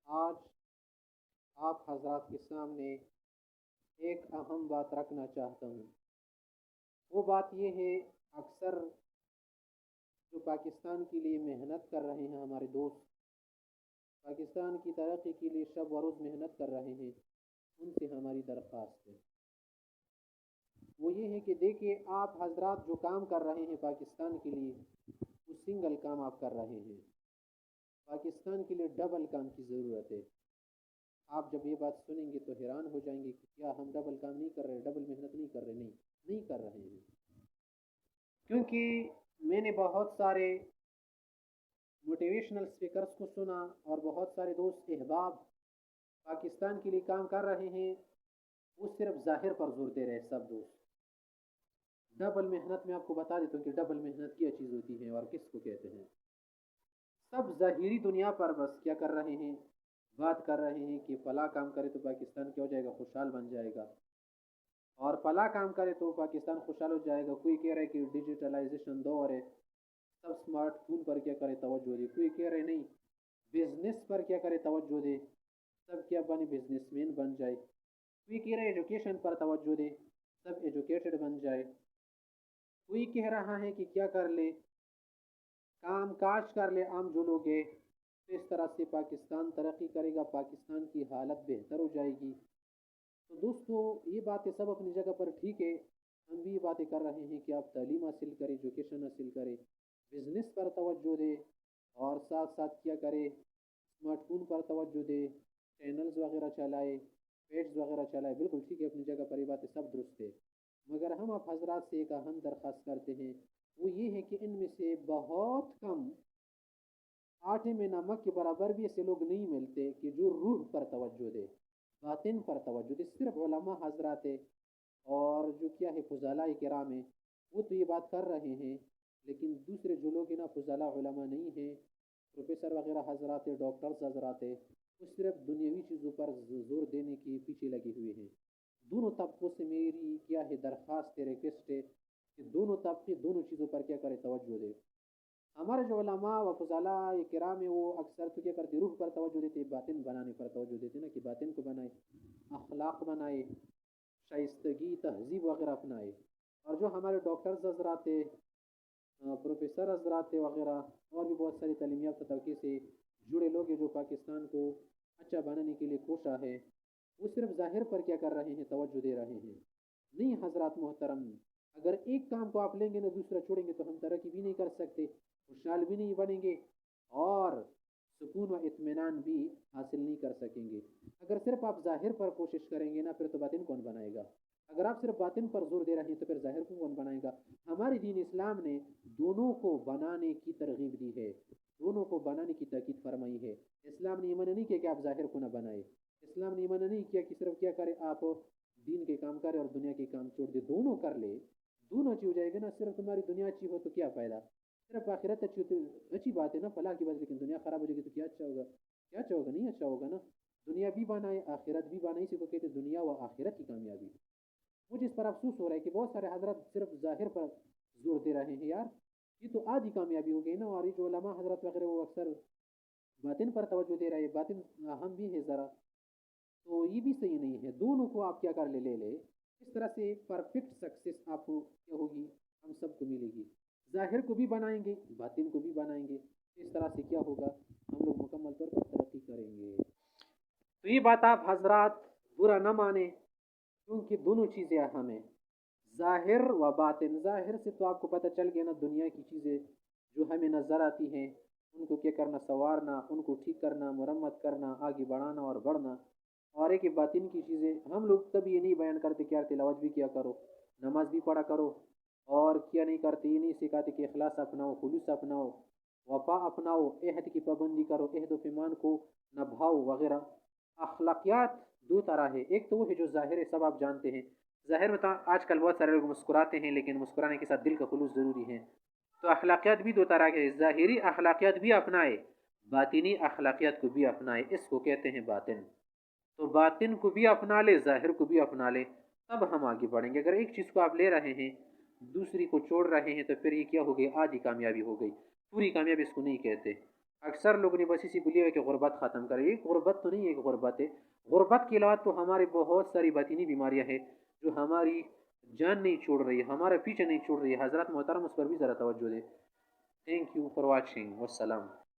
آج آپ حضرات کے سامنے ایک اہم بات رکھنا چاہتا ہوں۔ وہ بات یہ ہے، اکثر جو پاکستان کے لیے محنت کر رہے ہیں ہمارے دوست، پاکستان کی ترقی کے لیے شب و روز محنت کر رہے ہیں، ان سے ہماری درخواست ہے، وہ یہ ہے کہ دیکھیے آپ حضرات جو کام کر رہے ہیں پاکستان کے لیے، وہ سنگل کام آپ کر رہے ہیں۔ پاکستان کے لیے ڈبل کام کی ضرورت ہے۔ آپ جب یہ بات سنیں گے تو حیران ہو جائیں گے کہ کیا ہم ڈبل کام نہیں کر رہے، ڈبل محنت نہیں کر رہے؟ نہیں کر رہے ہیں، کیونکہ میں نے بہت سارے موٹیویشنل اسپیکرز کو سنا اور بہت سارے دوست احباب پاکستان کے لیے کام کر رہے ہیں، وہ صرف ظاہر پر زور دے رہے ہیں۔ سب دوست ڈبل محنت میں آپ کو بتا دیتا ہوں کہ ڈبل محنت کیا چیز ہوتی ہے اور کس کو کہتے ہیں۔ سب ظاہری دنیا پر بس کیا کر رہے ہیں، بات کر رہے ہیں کہ فلاں کام کرے تو پاکستان کیا ہو جائے گا، خوشحال بن جائے گا، اور فلاں کام کرے تو پاکستان خوشحال ہو جائے گا۔ کوئی کہہ رہا ہے کہ ڈیجیٹلائزیشن دور ہے، سب اسمارٹ فون پر کیا کرے توجہ دے، کوئی کہہ رہے نہیں بزنس پر کیا کرے توجہ دے، سب کیا بنے بزنس مین بن جائے، کوئی کہہ رہا ہے ایجوکیشن پر توجہ دے، سب ایجوکیٹڈ بن جائے، کوئی کہہ رہا ہے کہ کیا کر لے، کام کاج کر لے عام جو لوگ ہیں، تو اس طرح سے پاکستان ترقی کرے گا، پاکستان کی حالت بہتر ہو جائے گی۔ تو دوستو یہ باتیں سب اپنی جگہ پر ٹھیک ہے، ہم بھی یہ باتیں کر رہے ہیں کہ آپ تعلیم حاصل کریں، ایجوکیشن حاصل کریں، بزنس پر توجہ دے، اور ساتھ ساتھ کیا کرے اسمارٹ فون پر توجہ دے، چینلز وغیرہ چلائے، پیجز وغیرہ چلائے، بالکل ٹھیک ہے، اپنی جگہ پر یہ باتیں سب درست ہے، مگر ہم آپ حضرات سے ایک اہم درخواست کرتے ہیں، وہ یہ ہے کہ ان میں سے بہت کم آٹے میں نمک کے برابر بھی ایسے لوگ نہیں ملتے کہ جو روح پر توجہ دے، باطن پر توجہ دے۔ صرف علماء حضرات ہے اور جو کیا ہے فضلاء کرام ہیں، وہ تو یہ بات کر رہے ہیں، لیکن دوسرے جو لوگ ہیں نا فضلاء علماء نہیں ہیں، پروفیسر وغیرہ حضرات ہے، ڈاکٹرز حضرات ہے، وہ صرف دنیاوی چیزوں پر زور دینے کے پیچھے لگے ہوئے ہیں۔ دونوں طبقوں سے میری کیا ہے درخواست ہے، ریکویسٹ ہے کہ دونوں طبقے دونوں چیزوں پر کیا کرے توجہ دے۔ ہمارے جو علماء و فضلاء کرام ہیں وہ اکثر تو کیا کرتے روح پر توجہ دیتے، باطن بنانے پر توجہ دیتے نا، کہ باطن کو بنائے، اخلاق بنائے، شائستگی تہذیب وغیرہ اپنائے۔ اور جو ہمارے ڈاکٹرز حضرات ہیں، پروفیسر حضرات وغیرہ، اور بھی بہت ساری تعلیم یافتہ طبقے سے جڑے لوگ ہیں جو پاکستان کو اچھا بنانے کے لیے کوشاں ہے، وہ صرف ظاہر پر کیا کر رہے ہیں، توجہ دے رہے ہیں۔ نہیں حضرات محترم، اگر ایک کام کو آپ لیں گے نا دوسرا چھوڑیں گے تو ہم ترقی بھی نہیں کر سکتے، خوشحال بھی نہیں بنیں گے، اور سکون و اطمینان بھی حاصل نہیں کر سکیں گے۔ اگر صرف آپ ظاہر پر کوشش کریں گے نا، پھر تو باطن کون بنائے گا؟ اگر آپ صرف باطن پر زور دے رہے ہیں تو پھر ظاہر کو کون بنائے گا؟ ہمارے دین اسلام نے دونوں کو بنانے کی ترغیب دی ہے، دونوں کو بنانے کی تاکید فرمائی ہے۔ اسلام نے یہ منع نہیں کیا کہ آپ ظاہر کو نہ بنائے، اسلام نے یہ منع نہیں کیا کہ صرف کیا کرے آپ دین کے کام کرے اور دنیا کے کام چھوڑ دے، دونوں کر لے، دونوں اچھی ہو جائے گا نا۔ صرف تمہاری دنیا اچھی ہو تو کیا فائدہ، صرف آخرت اچھی ہو تو اچھی بات ہے نا، فلاح کی بات، لیکن دنیا خراب ہو جائے گی تو کیا اچھا ہوگا؟ کیا اچھا ہوگا؟ نہیں اچھا ہوگا نا۔ دنیا بھی بنائے آخرت بھی بنائے، اسی کو کہتے ہیں دنیا و آخرت کی کامیابی۔ مجھے اس پر افسوس ہو رہا ہے کہ بہت سارے حضرات صرف ظاہر پر زور دے رہے ہیں، یار یہ تو آدھی کامیابی ہو گئی نا۔ اور یہ جو علماء حضرات وغیرہ وہ اکثر باطن پر توجہ دے رہے ہیں، باطن اہم بھی ہے ذرا، تو یہ بھی صحیح نہیں ہے۔ دونوں کو آپ کیا کر لے اس طرح سے پرفیکٹ سکسیس آپ کو کیا ہوگی، ہم سب کو ملے گی۔ ظاہر کو بھی بنائیں گے، باطن کو بھی بنائیں گے، اس طرح سے کیا ہوگا، ہم لوگ مکمل طور پر ترقی کریں گے۔ تو یہ بات آپ حضرات برا نہ مانیں، کیونکہ دونوں چیزیں اہم ہیں، ظاہر و باطن۔ ظاہر سے تو آپ کو پتہ چل گیا نا، دنیا کی چیزیں جو ہمیں نظر آتی ہیں ان کو کیا کرنا، سنوارنا، ان کو ٹھیک کرنا، مرمت کرنا، آگے بڑھانا اور بڑھنا۔ اور ایک باطن کی چیزیں ہم لوگ کبھی یہ نہیں بیان کرتے کہ یار تلاوت بھی کیا کرو، نماز بھی پڑھا کرو، اور کیا نہیں کرتے، یہ نہیں سکھاتے کہ اخلاص اپناؤ، خلوص اپناؤ، وفا اپناؤ، عہد کی پابندی کرو، عہد و پیمان کو نبھاؤ وغیرہ۔ اخلاقیات دو طرح ہے، ایک تو وہ ہے جو ظاہر ہے، سب آپ جانتے ہیں، ظاہر میں تو آج کل بہت سارے لوگ مسکراتے ہیں، لیکن مسکرانے کے ساتھ دل کا خلوص ضروری ہے۔ تو اخلاقیات بھی دو طرح کے، ظاہری اخلاقیات بھی اپنائے، باطنی اخلاقیات کو بھی اپنائے، اس کو کہتے ہیں باطن۔ تو باطن کو بھی اپنا لے، ظاہر کو بھی اپنا لے، تب ہم آگے بڑھیں گے۔ اگر ایک چیز کو آپ لے رہے ہیں دوسری کو چھوڑ رہے ہیں تو پھر یہ کیا ہو گئی، آدھی کامیابی ہو گئی، پوری کامیابی اس کو نہیں کہتے۔ اکثر لوگوں نے بس اسی بلی ہوئی کہ غربت ختم کرے. یہ غربت تو نہیں ہے، ایک غربت ہے. غربت کے علاوہ تو ہماری بہت ساری باطینی بیماریاں ہیں جو ہماری جان نہیں چھوڑ رہی ہے، ہمارے پیچھے نہیں چھوڑ رہی ہے. حضرات محترم اس پر بھی ذرا توجہ دیں. Thank you for watching. والسلام.